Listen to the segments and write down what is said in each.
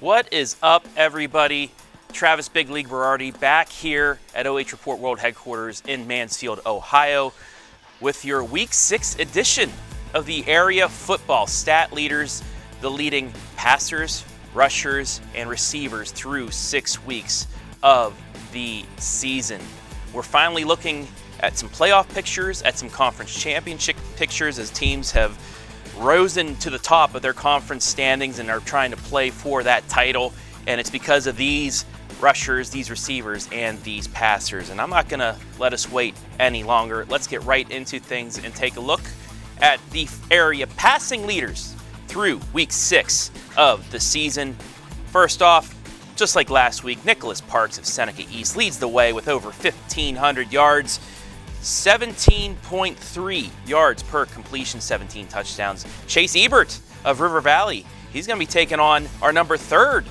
What is up, everybody? Travis Big League Berardi back here at OH Report World Headquarters in Mansfield, Ohio, with your Week 6 edition of the area football stat leaders, the leading passers, rushers, and receivers through 6 weeks of the season. We're finally looking at some playoff pictures, at some conference championship pictures as teams have risen to the top of their conference standings and are trying to play for that title. And it's because of these rushers, these receivers, and these passers. And I'm not going to let us wait any longer. Let's get right into things and take a look at the area passing leaders through Week 6 of the season. First off, just like last week, Nicholas Parks of Seneca East leads the way with over 1,500 yards. 17.3 yards per completion, 17 touchdowns. Chase Ebert of River Valley, he's going to be taking on our number 3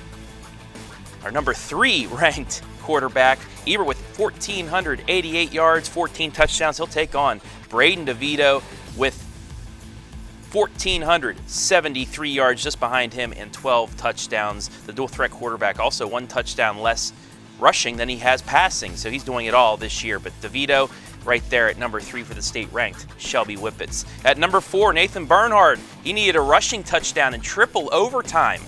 ranked quarterback. Ebert with 1,488 yards, 14 touchdowns. He'll take on Braden DeVito with 1,473 yards just behind him and 12 touchdowns. The dual threat quarterback also 1 touchdown less rushing than he has passing, so he's doing it all this year. But DeVito right there at number 3 for the state-ranked Shelby Whippets. At number 4, Nathan Bernhard. He needed a rushing touchdown in triple overtime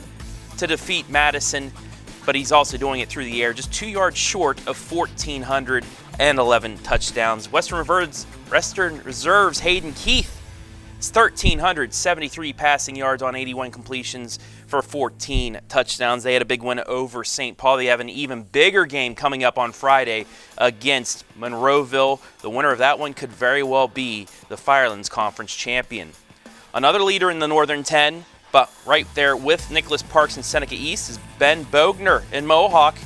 to defeat Madison, but he's also doing it through the air, just 2 yards short of 1,411 touchdowns. Western Reserve's Hayden Keith. It's 1,373 passing yards on 81 completions for 14 touchdowns. They had a big win over St. Paul. They have an even bigger game coming up on Friday against Monroeville. The winner of that one could very well be the Firelands Conference champion. Another leader in the Northern 10, but right there with Nicholas Parks and Seneca East, is Ben Bogner in Mohawk.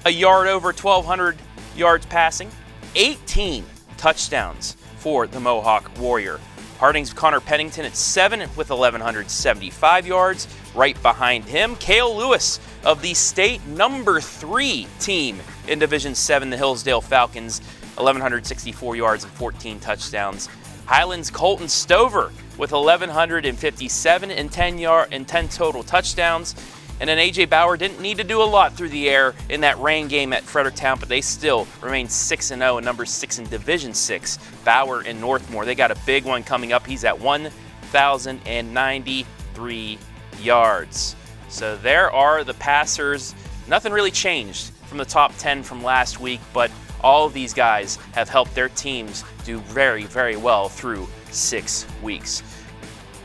A yard over 1,200 yards passing, 18 touchdowns for the Mohawk Warrior. Harding's Connor Pennington at 7 with 1,175 yards. Right behind him, Cale Lewis of the state number 3 team in Division 7, the Hillsdale Falcons, 1,164 yards and 14 touchdowns. Highlands Colton Stover with 1,157 and 10 total touchdowns. And then A.J. Bauer didn't need to do a lot through the air in that rain game at Fredericktown, but they still remain 6-0 and number 6 in Division 6. Bauer and Northmore, they got a big one coming up. He's at 1,093 yards. So there are the passers. Nothing really changed from the top 10 from last week, but all of these guys have helped their teams do very, very well through 6 weeks.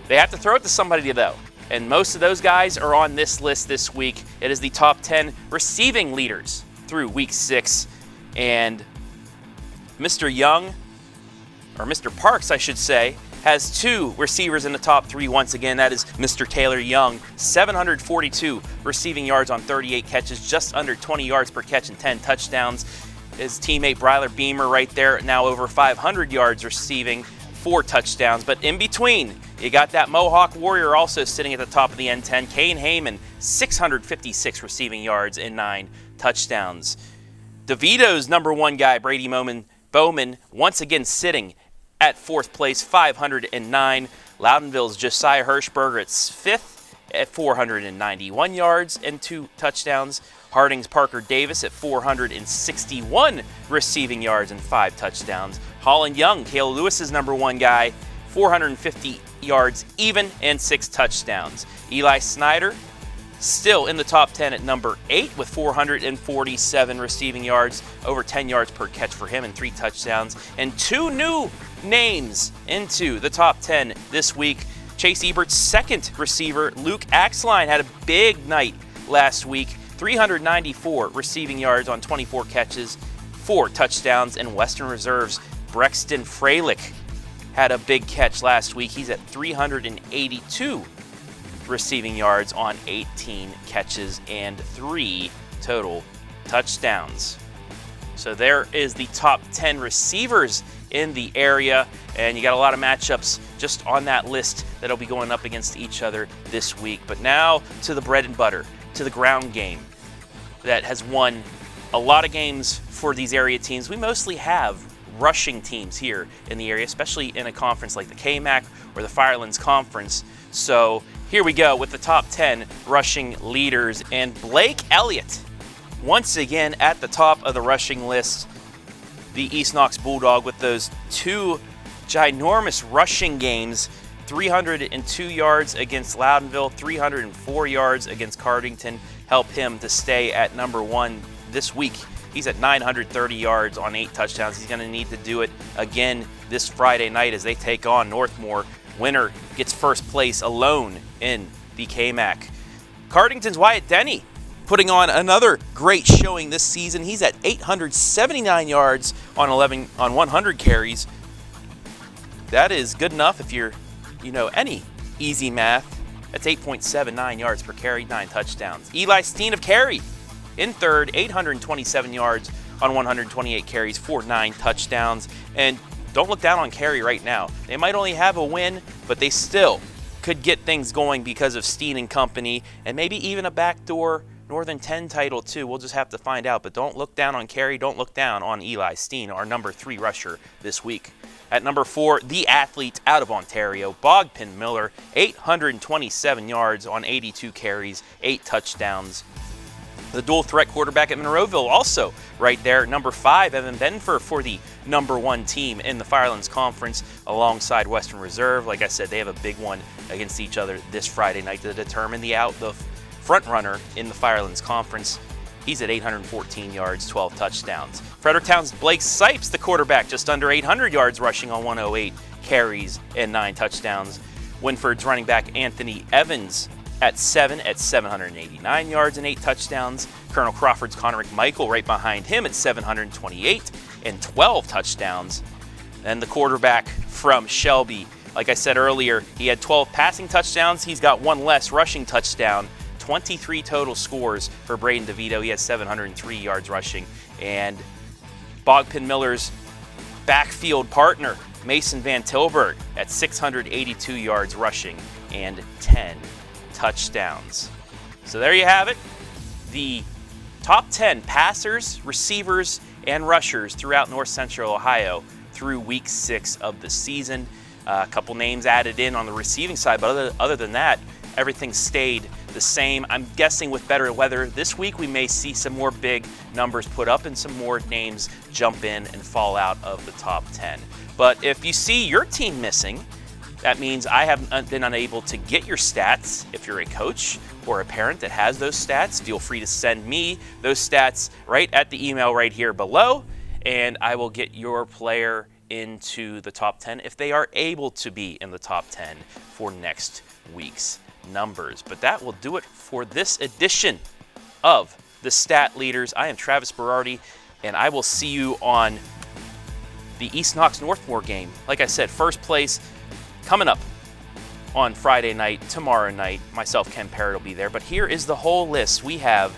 They have to throw it to somebody, though. And most of those guys are on this list this week. It is the top 10 receiving leaders through Week 6. And Mr. Young, or Mr. Parks, I should say, has 2 receivers in the top 3 once again. That is Mr. Taylor Young, 742 receiving yards on 38 catches, just under 20 yards per catch and 10 touchdowns. His teammate Bryler Beamer right there, now over 500 yards receiving, 4 touchdowns. But in between, you got that Mohawk Warrior also sitting at the top of the N10. Kane Heyman, 656 receiving yards and 9 touchdowns. DeVito's number 1 guy, Brady Bowman, once again sitting at 4th place, 509. Loudonville's Josiah Hirschberger at 5th at 491 yards and 2 touchdowns. Harding's Parker Davis at 461 receiving yards and 5 touchdowns. Holland Young, Cale Lewis's number 1 guy, 450 yards even and 6 touchdowns. Eli Snyder still in the top 10 at number 8 with 447 receiving yards, over 10 yards per catch for him and 3 touchdowns. And 2 new names into the top 10 this week. Chase Ebert's 2nd receiver, Luke Axline, had a big night last week. 394 receiving yards on 24 catches, 4 touchdowns. And Western Reserve's Brexton Freilich had a big catch last week. He's at 382 receiving yards on 18 catches and 3 total touchdowns. So there is the top 10 receivers in the area, and you got a lot of matchups just on that list that'll be going up against each other this week. But now to the bread and butter, to the ground game that has won a lot of games for these area teams. We mostly have rushing teams here in the area, especially in a conference like the KMAC or the Firelands Conference, So here we go with the top 10 rushing leaders, and Blake Elliott once again at the top of the rushing list. The East Knox Bulldog with those 2 ginormous rushing games, 302 yards against Loudonville, 304 yards against Cardington, help him to stay at number 1 this week. He's at 930 yards on 8 touchdowns. He's going to need to do it again this Friday night as they take on Northmore. Winner gets first place alone in the KMAC. Cardington's Wyatt Denny putting on another great showing this season. He's at 879 yards on 100 carries. That is good enough if you're, any easy math. That's 8.79 yards per carry, 9 touchdowns. Eli Steen of Cary in third, 827 yards on 128 carries for 9 touchdowns. And don't look down on Cary right now. They might only have a win, but they still could get things going because of Steen and company, and maybe even a backdoor Northern 10 title too. We'll just have to find out. But don't look down on Cary. Don't look down on Eli Steen, our number 3 rusher this week. At number 4, the athlete out of Ontario, Bogpin Miller, 827 yards on 82 carries, 8 touchdowns. The dual threat quarterback at Monroeville also right there. Number 5, Evan Benfer for the number 1 team in the Firelands Conference alongside Western Reserve. Like I said, they have a big one against each other this Friday night to determine the front runner in the Firelands Conference. He's at 814 yards, 12 touchdowns. Fredericktown's Blake Sipes, the quarterback, just under 800 yards rushing on 108 carries and 9 touchdowns. Winford's running back Anthony Evans at 789 yards and 8 touchdowns. Colonel Crawford's Connor McMichael right behind him at 728 and 12 touchdowns. And the quarterback from Shelby, like I said earlier, he had 12 passing touchdowns. He's got 1 less rushing touchdown. 23 total scores for Braden DeVito. He has 703 yards rushing. And Bogpin Miller's backfield partner, Mason Van Tilburg, at 682 yards rushing and 10 touchdowns. So there you have it. The top 10 passers, receivers, and rushers throughout North Central Ohio through week 6 of the season. A couple names added in on the receiving side, but other than that, everything stayed the same. I'm guessing with better weather this week, we may see some more big numbers put up and some more names jump in and fall out of the top 10. But if you see your team missing, that means I have been unable to get your stats. If you're a coach or a parent that has those stats, feel free to send me those stats right at the email right here below, and I will get your player into the top 10 if they are able to be in the top 10 for next week's numbers. But that will do it for this edition of the Stat Leaders. I am Travis Berardi, and I will see you on the East Knox Northmore game. Like I said, first place coming up on Friday night, tomorrow night. Myself, Ken Parrott, will be there. But here is the whole list. We have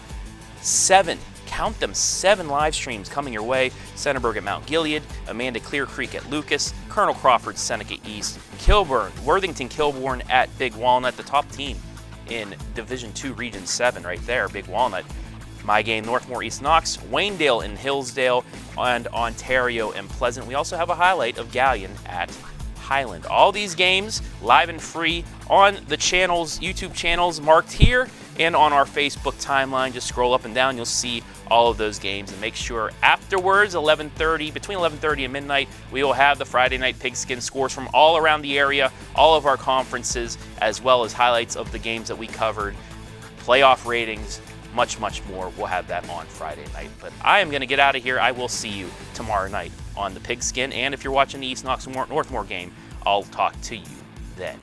7, count them, 7 live streams coming your way. Centerburg at Mount Gilead, Amanda Clear Creek at Lucas, Colonel Crawford, Seneca East, Kilburn, Worthington Kilbourne at Big Walnut, the top team in Division II Region 7 right there, Big Walnut. My game, Northmore East Knox, Waynedale and Hillsdale, and Ontario and Pleasant. We also have a highlight of Galleon at Highland. All these games live and free on the channels, YouTube channels marked here, and on our Facebook timeline. Just scroll up and down, you'll see all of those games. And make sure afterwards, between 11:30 and midnight, we will have the Friday night pigskin scores from all around the area, all of our conferences, as well as highlights of the games that we covered, playoff ratings, much more. We'll have that on Friday night. But I am going to get out of here. I will see you tomorrow night on the pigskin. And if you're watching the East Knox Northmore game, I'll talk to you then.